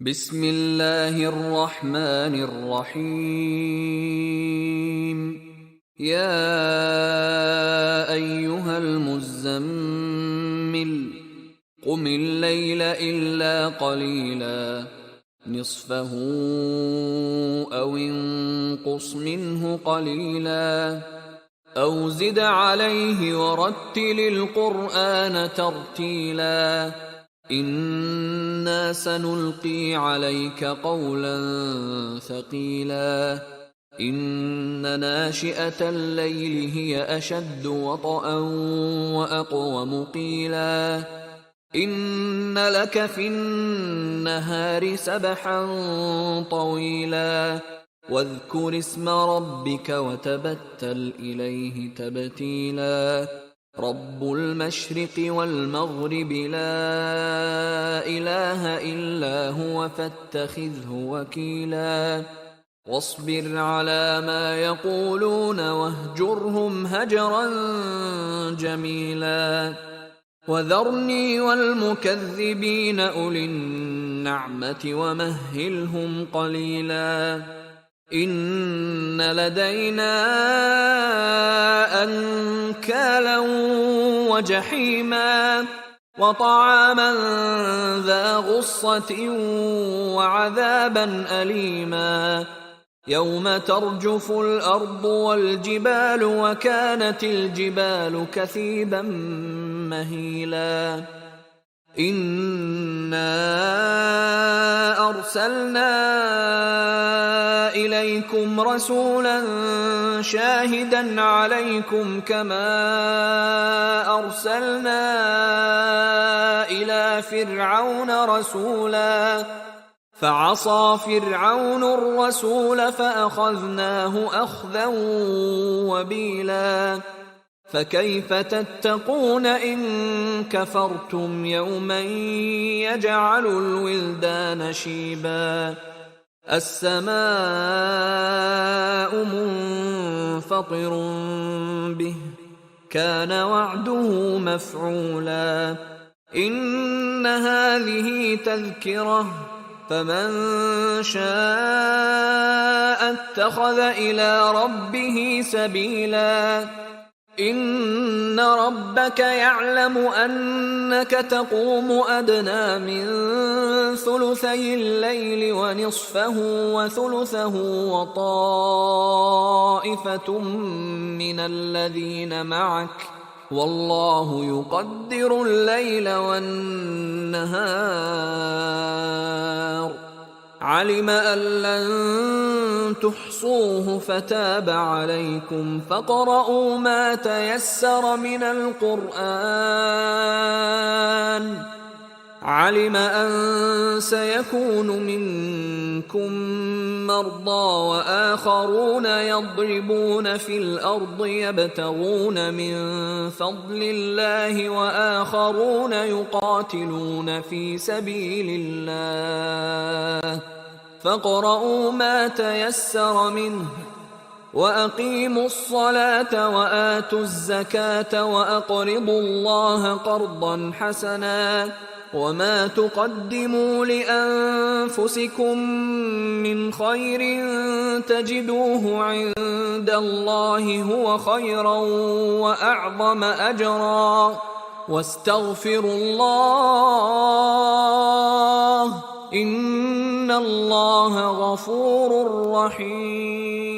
بسم الله الرحمن الرحيم. يا أيها المزمل قم الليل إلا قليلا نصفه أو انقص منه قليلا أو زد عليه ورتل القرآن ترتيلا إنا سنلقي عليك قولا ثقيلا إن ناشئة الليل هي أشد وطئا وأقوم قيلا إن لك في النهار سبحا طويلا واذكر اسم ربك وتبتل إليه تبتيلا رب المشرق والمغرب لا إله إلا هو فاتخذه وكيلا واصبر على ما يقولون واهجرهم هجرا جميلا وذرني والمكذبين أولي النعمة ومهلهم قليلا إن لدينا أنكالا وجحيما وطعاما ذا غصة وعذابا أليما يوم ترجف الأرض والجبال وكانت الجبال كثيبا مهيلا إنا أرسلنا إليكم رسولا شاهدا عليكم كما أرسلنا إلى فرعون رسولا فعصى فرعون الرسول فأخذناه أخذا وبيلا فكيف تتقون إن كفرتم يوما يجعل الولدان شيبا السماء منفطر به كان وعده مفعولا إن هذه تذكرة فمن شاء اتخذ إلى ربه سبيلا إن ربك يعلم أنك تقوم أدنى من ثلثي الليل ونصفه وثلثه وطائفة من الذين معك والله يقدر الليل والنهار علم أن لن تحصوه فتاب عليكم فاقرؤوا ما تيسر من القرآن علم أن سيكون منكم مرضى وآخرون يضربون في الأرض يبتغون من فضل الله وآخرون يقاتلون في سبيل الله فاقرؤوا ما تيسر منه وأقيموا الصلاة وآتوا الزكاة وأقرضوا الله قرضا حسنا وما تقدموا لأنفسكم من خير تجدوه عند الله هو خيرا وأعظم أجرا واستغفروا الله إن الله غفور رحيم.